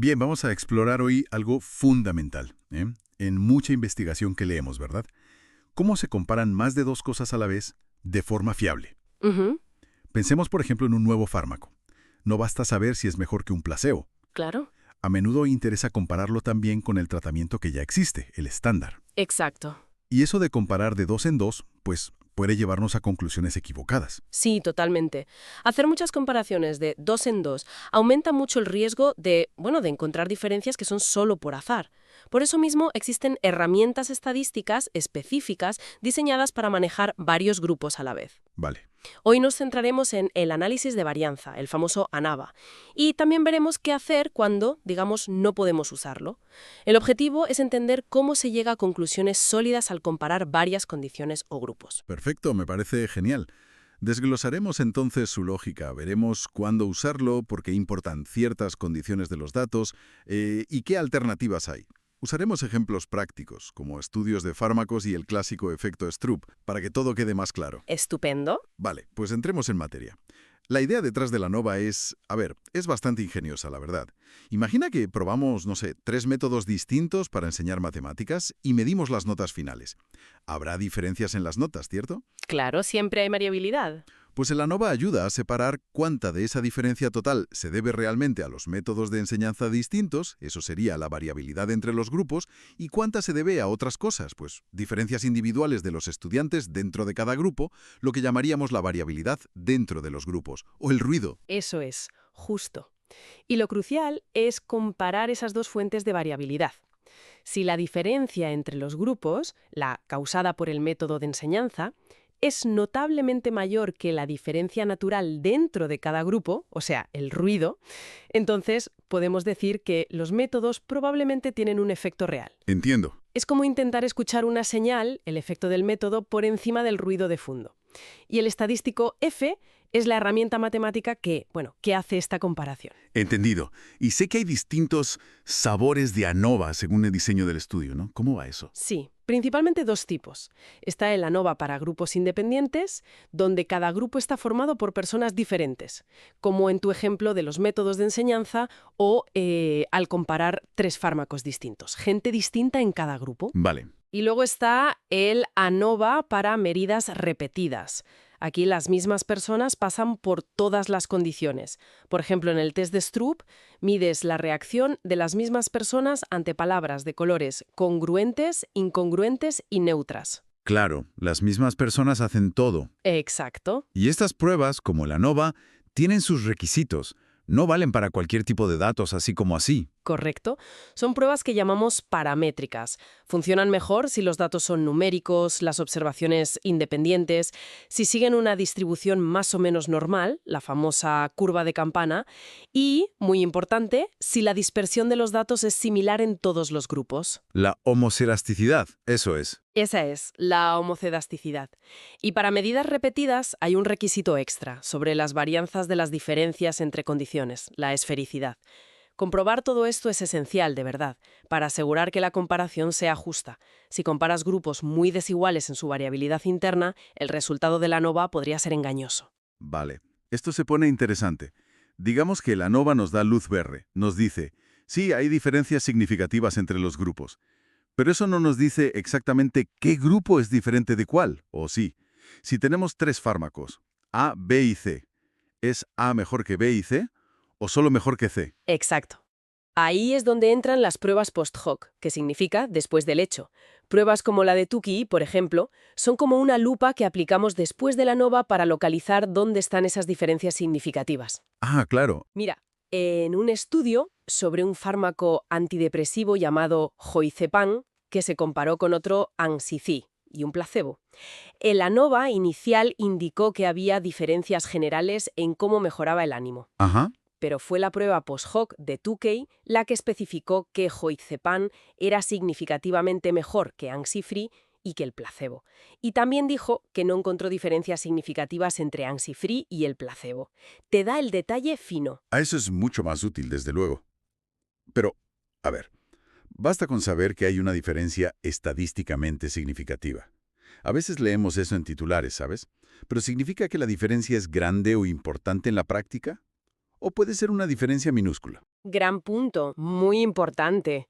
Bien, vamos a explorar hoy algo fundamental, en mucha investigación que leemos, ¿verdad? ¿Cómo se comparan más de dos cosas a la vez de forma fiable? Ujú, Pensemos, por ejemplo, en un nuevo fármaco. No basta saber si es mejor que un placebo. claro. A menudo interesa compararlo también con el tratamiento que ya existe, el estándar. Exacto. Y eso de comparar de dos en dos, pues puede llevarnos a conclusiones equivocadas. Sí, totalmente. Hacer muchas comparaciones de dos en dos aumenta mucho el riesgo de encontrar diferencias que son solo por azar. Por eso mismo existen herramientas estadísticas específicas diseñadas para manejar varios grupos a la vez. Vale. Hoy nos centraremos en el análisis de varianza, el famoso ANAVA, y también veremos qué hacer cuando, digamos, no podemos usarlo. El objetivo es entender cómo se llega a conclusiones sólidas al comparar varias condiciones o grupos. Perfecto, me parece genial. Desglosaremos entonces su lógica, veremos cuándo usarlo, por qué importan ciertas condiciones de los datos y qué alternativas hay. Usaremos ejemplos prácticos, como estudios de fármacos y el clásico efecto Stroop, para que todo quede más claro. Estupendo. Vale, pues entremos en materia. La idea detrás de la ANOVA es bastante ingeniosa, la verdad. Imagina que probamos, no sé, 3 métodos distintos para enseñar matemáticas y medimos las notas finales. Habrá diferencias en las notas, ¿cierto? Claro, siempre hay variabilidad. Pues el ANOVA ayuda a separar cuánta de esa diferencia total se debe realmente a los métodos de enseñanza distintos, eso sería la variabilidad entre los grupos, y cuánta se debe a otras cosas, pues diferencias individuales de los estudiantes dentro de cada grupo, lo que llamaríamos la variabilidad dentro de los grupos, o el ruido. Eso es, justo. Y lo crucial es comparar esas dos fuentes de variabilidad. Si la diferencia entre los grupos, la causada por el método de enseñanza, es notablemente mayor que la diferencia natural dentro de cada grupo, o sea, el ruido, entonces podemos decir que los métodos probablemente tienen un efecto real. Entiendo. Es como intentar escuchar una señal, el efecto del método, por encima del ruido de fondo. Y el estadístico F es la herramienta matemática que hace esta comparación. Entendido. Y sé que hay distintos sabores de ANOVA según el diseño del estudio, ¿no? ¿Cómo va eso? Sí, principalmente dos tipos. Está el ANOVA para grupos independientes, donde cada grupo está formado por personas diferentes, como en tu ejemplo de los métodos de enseñanza o al comparar 3 fármacos distintos, gente distinta en cada grupo. Vale. Y luego está el ANOVA para medidas repetidas. Aquí las mismas personas pasan por todas las condiciones. Por ejemplo, en el test de Stroop, mides la reacción de las mismas personas ante palabras de colores congruentes, incongruentes y neutras. Claro, las mismas personas hacen todo. Exacto. Y estas pruebas, como la ANOVA, tienen sus requisitos. No valen para cualquier tipo de datos así como así. Correcto. Son pruebas que llamamos paramétricas. Funcionan mejor si los datos son numéricos, las observaciones independientes, si siguen una distribución más o menos normal, la famosa curva de campana, y, muy importante, si la dispersión de los datos es similar en todos los grupos. La homocelasticidad, eso es. Esa es, la homocedasticidad. Y para medidas repetidas hay un requisito extra sobre las varianzas de las diferencias entre condiciones, la esfericidad. Comprobar todo esto es esencial, de verdad, para asegurar que la comparación sea justa. Si comparas grupos muy desiguales en su variabilidad interna, el resultado de la ANOVA podría ser engañoso. Vale. Esto se pone interesante. Digamos que la ANOVA nos da luz verde. Nos dice, sí, hay diferencias significativas entre los grupos. Pero eso no nos dice exactamente qué grupo es diferente de cuál, ¿o sí? Si tenemos 3 fármacos, A, B y C, ¿es A mejor que B y C o solo mejor que C? Exacto. Ahí es donde entran las pruebas post-hoc, que significa después del hecho. Pruebas como la de Tukey, por ejemplo, son como una lupa que aplicamos después de la ANOVA para localizar dónde están esas diferencias significativas. Ah, claro. Mira, en un estudio sobre un fármaco antidepresivo llamado Joicepan, que se comparó con otro Ansici y un placebo, el ANOVA inicial indicó que había diferencias generales en cómo mejoraba el ánimo. Ajá. Pero fue la prueba post-hoc de Tukey la que especificó que Joicepan era significativamente mejor que Ansifree y que el placebo. Y también dijo que no encontró diferencias significativas entre Ansifree y el placebo. Te da el detalle fino. A eso es mucho más útil, desde luego. Pero, a ver, basta con saber que hay una diferencia estadísticamente significativa. A veces leemos eso en titulares, ¿sabes? Pero ¿significa que la diferencia es grande o importante en la práctica? ¿O puede ser una diferencia minúscula? Gran punto, muy importante.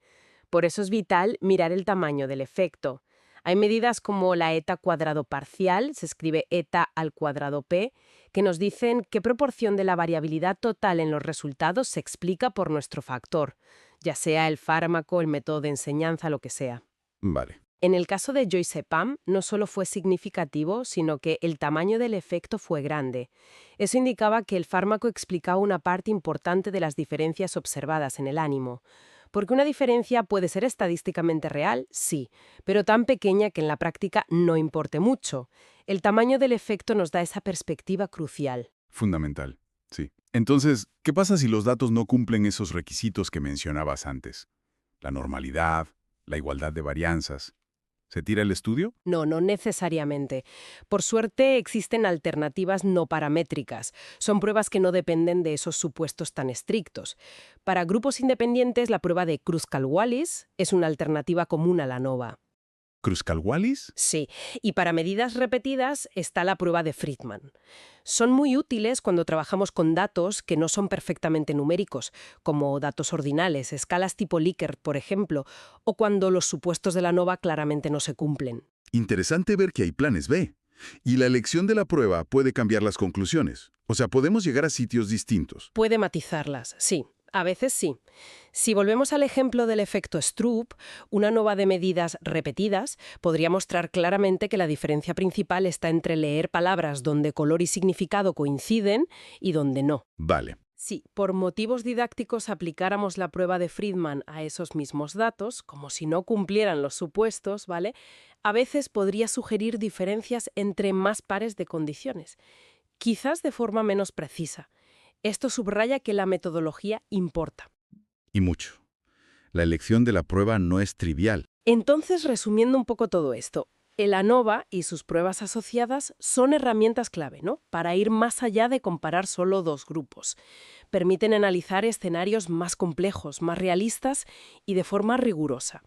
Por eso es vital mirar el tamaño del efecto. Hay medidas como la eta cuadrado parcial, se escribe eta al cuadrado p, que nos dicen qué proporción de la variabilidad total en los resultados se explica por nuestro factor, ya sea el fármaco, el método de enseñanza, lo que sea. Vale. En el caso de Joyce-Pam, no solo fue significativo, sino que el tamaño del efecto fue grande. Eso indicaba que el fármaco explicaba una parte importante de las diferencias observadas en el ánimo. Porque una diferencia puede ser estadísticamente real, sí, pero tan pequeña que en la práctica no importe mucho. El tamaño del efecto nos da esa perspectiva crucial. Fundamental. Sí. Entonces, ¿qué pasa si los datos no cumplen esos requisitos que mencionabas antes? La normalidad, la igualdad de varianzas. ¿Se tira el estudio? No, no necesariamente. Por suerte existen alternativas no paramétricas. Son pruebas que no dependen de esos supuestos tan estrictos. Para grupos independientes, la prueba de Kruskal-Wallis es una alternativa común a la ANOVA. ¿Kruskal-Wallis? Sí, y para medidas repetidas está la prueba de Friedman. Son muy útiles cuando trabajamos con datos que no son perfectamente numéricos, como datos ordinales, escalas tipo Likert, por ejemplo, o cuando los supuestos de la ANOVA claramente no se cumplen. Interesante ver que hay planes B. Y la elección de la prueba puede cambiar las conclusiones. O sea, podemos llegar a sitios distintos. Puede matizarlas, sí. A veces sí. Si volvemos al ejemplo del efecto Stroop, una ANOVA de medidas repetidas podría mostrar claramente que la diferencia principal está entre leer palabras donde color y significado coinciden y donde no. Vale. Si por motivos didácticos aplicáramos la prueba de Friedman a esos mismos datos, como si no cumplieran los supuestos, ¿vale? A veces podría sugerir diferencias entre más pares de condiciones, quizás de forma menos precisa. Esto subraya que la metodología importa. Y mucho. La elección de la prueba no es trivial. Entonces, resumiendo un poco todo esto, el ANOVA y sus pruebas asociadas son herramientas clave, ¿no? Para ir más allá de comparar solo dos grupos. Permiten analizar escenarios más complejos, más realistas y de forma rigurosa.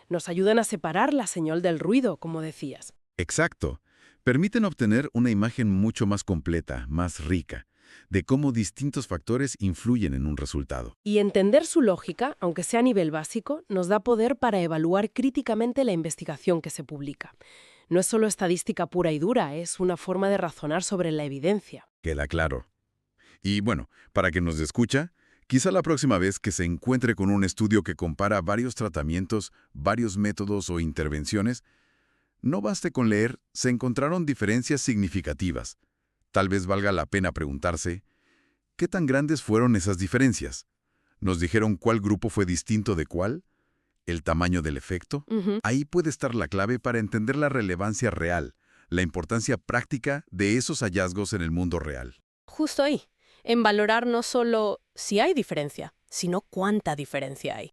Nos ayudan a separar la señal del ruido, como decías. Exacto. Permiten obtener una imagen mucho más completa, más rica, de cómo distintos factores influyen en un resultado. Y entender su lógica, aunque sea a nivel básico, nos da poder para evaluar críticamente la investigación que se publica. No es solo estadística pura y dura, es una forma de razonar sobre la evidencia. Queda claro. Y bueno, para quien nos escucha, quizá la próxima vez que se encuentre con un estudio que compara varios tratamientos, varios métodos o intervenciones, no baste con leer, se encontraron diferencias significativas. Tal vez valga la pena preguntarse, ¿qué tan grandes fueron esas diferencias? ¿Nos dijeron cuál grupo fue distinto de cuál? ¿El tamaño del efecto? Ahí puede estar la clave para entender la relevancia real, la importancia práctica de esos hallazgos en el mundo real. Justo ahí, en valorar no solo si hay diferencia, sino cuánta diferencia hay.